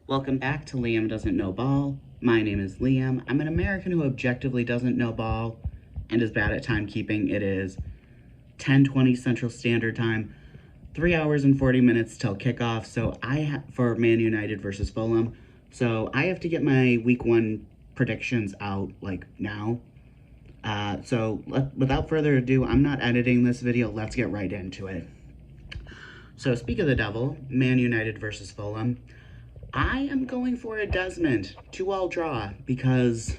Welcome back to Liam Doesn't Know Ball. My name is Liam. I'm an American who objectively doesn't know ball and is bad at timekeeping. It is 10:20 Central Standard Time, 3 hours and 40 minutes till kickoff. For Man United versus Fulham. So I have to get my week one predictions out like now. Without further ado, I'm not editing this video. Let's get right into it. So speak of the devil, Man United versus Fulham. I am going for a Desmond 2-all draw because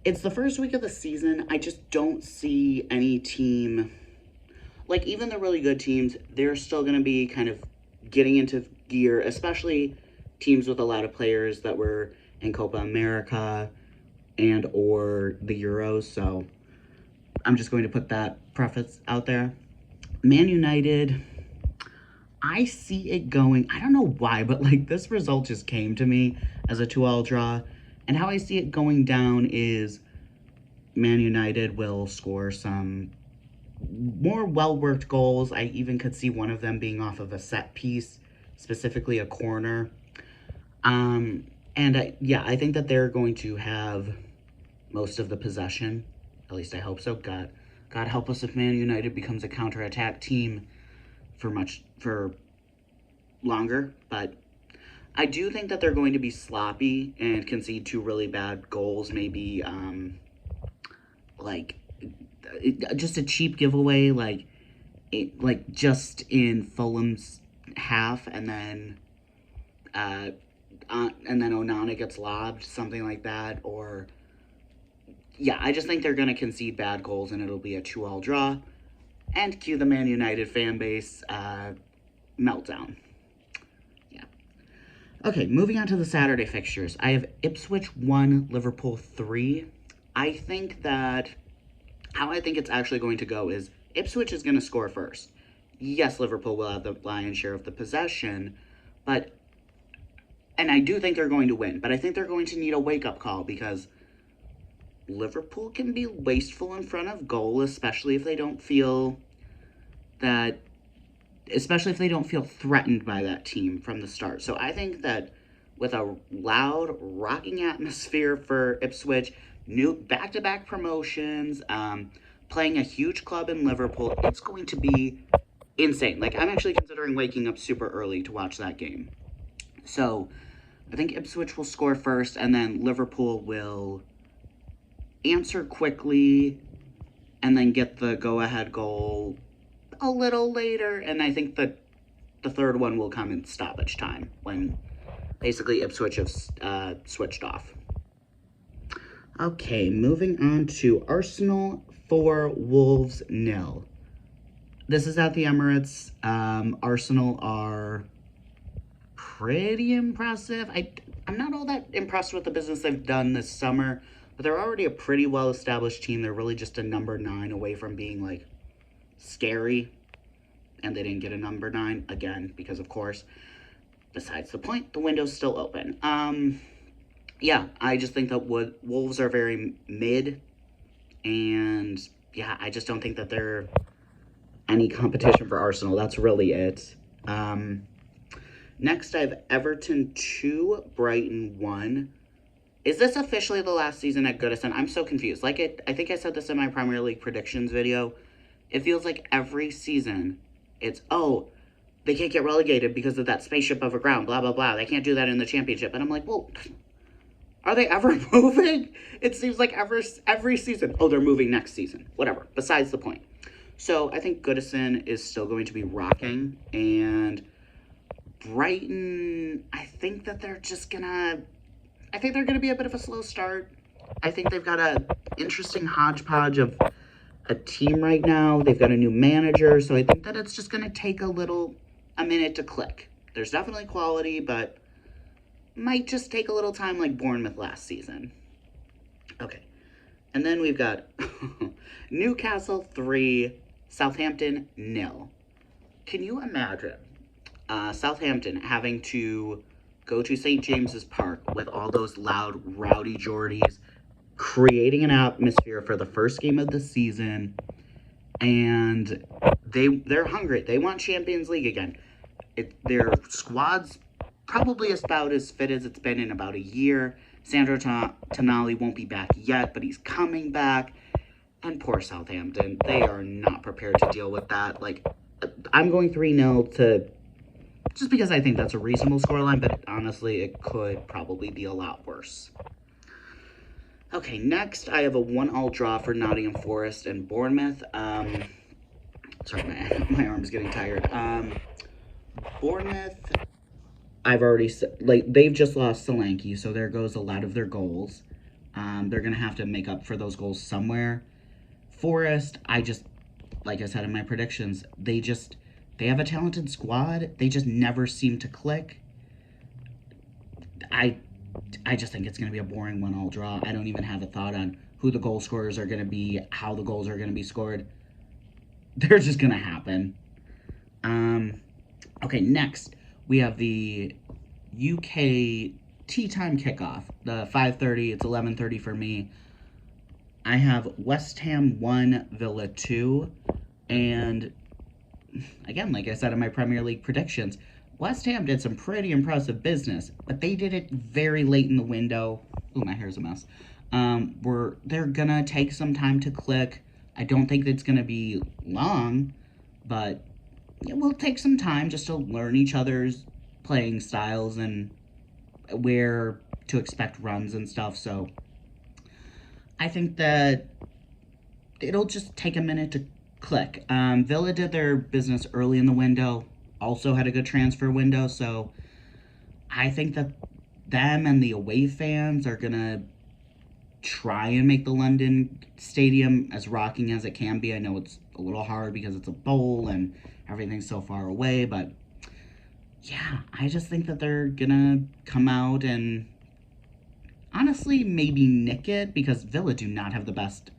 it's the first week of the season. I just don't see any team, like even the really good teams, they're still going to be kind of getting into gear, especially teams with a lot of players that were in Copa America and or the Euros. So I'm just going to put that preface out there. Man United, I see it going, I don't know why, but like this result just came to me as a 2-all draw. And how I see it going down is Man United will score some more well-worked goals. I even could see one of them being off of a set piece, specifically a corner. I think that they're going to have most of the possession. At least I hope so. God help us if Man United becomes a counterattack team for longer. But I do think that they're going to be sloppy and concede 2 really bad goals. Maybe just a cheap giveaway, like just in Fulham's half, and then Onana gets lobbed, something like that. Or yeah, I just think they're going to concede bad goals and it'll be a 2-all draw. And cue the Man United fan base meltdown. Yeah. Okay, moving on to the Saturday fixtures. I have Ipswich 1, Liverpool 3. I think that how I think it's actually going to go is Ipswich is going to score first. Yes, Liverpool will have the lion's share of the possession, and I do think they're going to win, but I think they're going to need a wake-up call because Liverpool can be wasteful in front of goal, especially if they don't feel threatened by that team from the start. So I think that with a loud, rocking atmosphere for Ipswich, new back-to-back promotions, playing a huge club in Liverpool, it's going to be insane. Like, I'm actually considering waking up super early to watch that game. So I think Ipswich will score first, and then Liverpool will answer quickly and then get the go-ahead goal a little later. And I think that the third one will come in stoppage time when basically Ipswich have switched off. Okay, moving on to Arsenal 4, Wolves 0. This is at the Emirates. Arsenal are pretty impressive. I'm not all that impressed with the business they've done this summer, but they're already a pretty well-established team. They're really just a number 9 away from being, like, scary. And they didn't get a number 9, again, because, of course, besides the point, the window's still open. Yeah, I just think that Wolves are very mid, and, yeah, I just don't think that they're any competition for Arsenal. That's really it. Next, I have Everton 2, Brighton 1. Is this officially the last season at Goodison? I'm so confused. I think I said this in my Premier League predictions video. It feels like every season it's, they can't get relegated because of that spaceship over ground, blah, blah, blah. They can't do that in the championship. And I'm like, well, are they ever moving? It seems like every season, they're moving next season. Whatever. Besides the point. So I think Goodison is still going to be rocking. And Brighton, I think they're going to be a bit of a slow start. I think they've got an interesting hodgepodge of a team right now. They've got a new manager, so I think that it's just going to take a minute to click. There's definitely quality, but might just take a little time like Bournemouth last season. Okay. And then we've got Newcastle 3, Southampton 0. Can you imagine Southampton having to go to St. James's Park with all those loud, rowdy Geordies, creating an atmosphere for the first game of the season, and they're hungry. They want Champions League again. Their squad's probably about as fit as it's been in about a year. Sandro Tonali won't be back yet, but he's coming back. And poor Southampton, they are not prepared to deal with that. Like, I'm going 3-0 to, just because I think that's a reasonable scoreline, but honestly, it could probably be a lot worse. Okay, next, I have a 1-1 draw for Nottingham Forest and Bournemouth. Sorry, my arm's getting tired. Bournemouth, I've already said, like, they've just lost Solanke, so there goes a lot of their goals. They're going to have to make up for those goals somewhere. Forest, like I said in my predictions, they have a talented squad. They just never seem to click. I just think it's going to be a boring 1-1 draw. I don't even have a thought on who the goal scorers are going to be, how the goals are going to be scored. They're just going to happen. Okay, next, we have the UK tea time kickoff. The 5:30, it's 11:30 for me. I have West Ham 1, Villa 2, and again, like I said in my Premier League predictions, West Ham did some pretty impressive business, but they did it very late in the window. Ooh, my hair's a mess. They're gonna take some time to click. I don't think it's gonna be long, but it will take some time just to learn each other's playing styles and where to expect runs and stuff, so I think that it'll just take a minute to click. Villa did their business early in the window, also had a good transfer window, so I think that them and the away fans are going to try and make the London Stadium as rocking as it can be. I know it's a little hard because it's a bowl and everything's so far away, but yeah, I just think that they're going to come out and honestly maybe nick it, because Villa do not have the best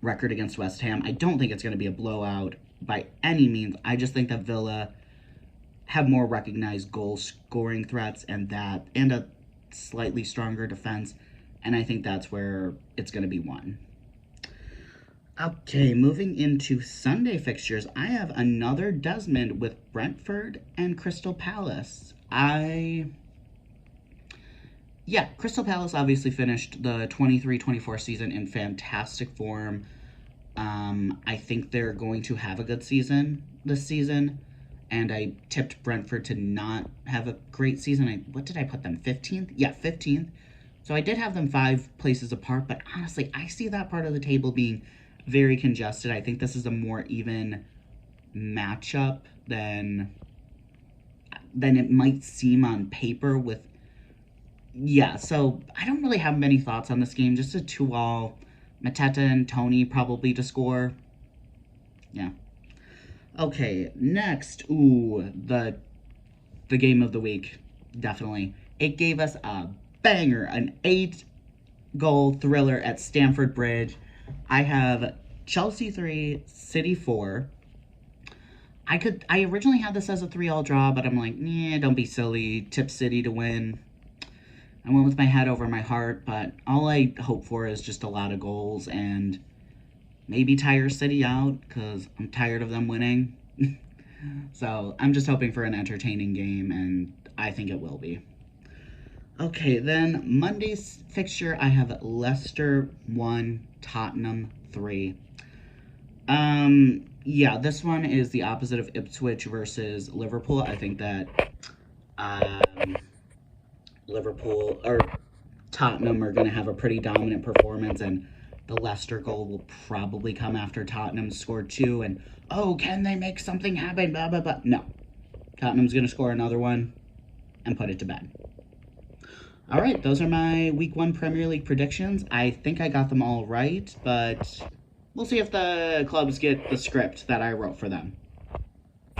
record against West Ham. I don't think it's going to be a blowout by any means. I just think that Villa have more recognized goal scoring threats and a slightly stronger defense, and I think that's where it's going to be won. Okay, moving into Sunday fixtures, I have another Desmond with Brentford and Crystal Palace. Crystal Palace obviously finished the 23-24 season in fantastic form. I think they're going to have a good season this season, and I tipped Brentford to not have a great season. What did I put them, 15th? Yeah, 15th. So I did have them 5 places apart, but honestly, I see that part of the table being very congested. I think this is a more even matchup than it might seem on paper with... Yeah, so I don't really have many thoughts on this game. Just a 2-2. Mateta and Tony probably to score. Yeah. Okay, next. Ooh, the game of the week. Definitely. It gave us a banger, an 8-goal thriller at Stamford Bridge. I have Chelsea 3, City 4. I originally had this as a 3-3 draw, but I'm like, don't be silly. Tip City to win. I went with my head over my heart, but all I hope for is just a lot of goals and maybe tire City out, because I'm tired of them winning. So I'm just hoping for an entertaining game, and I think it will be. Okay, then Monday's fixture, I have Leicester 1, Tottenham 3. Yeah, this one is the opposite of Ipswich versus Liverpool. I think that Liverpool or Tottenham are going to have a pretty dominant performance, and the Leicester goal will probably come after Tottenham scored 2, and can they make something happen? Blah, blah, blah. No. Tottenham's going to score another one and put it to bed. All right, those are my Week 1 Premier League predictions. I think I got them all right, but we'll see if the clubs get the script that I wrote for them.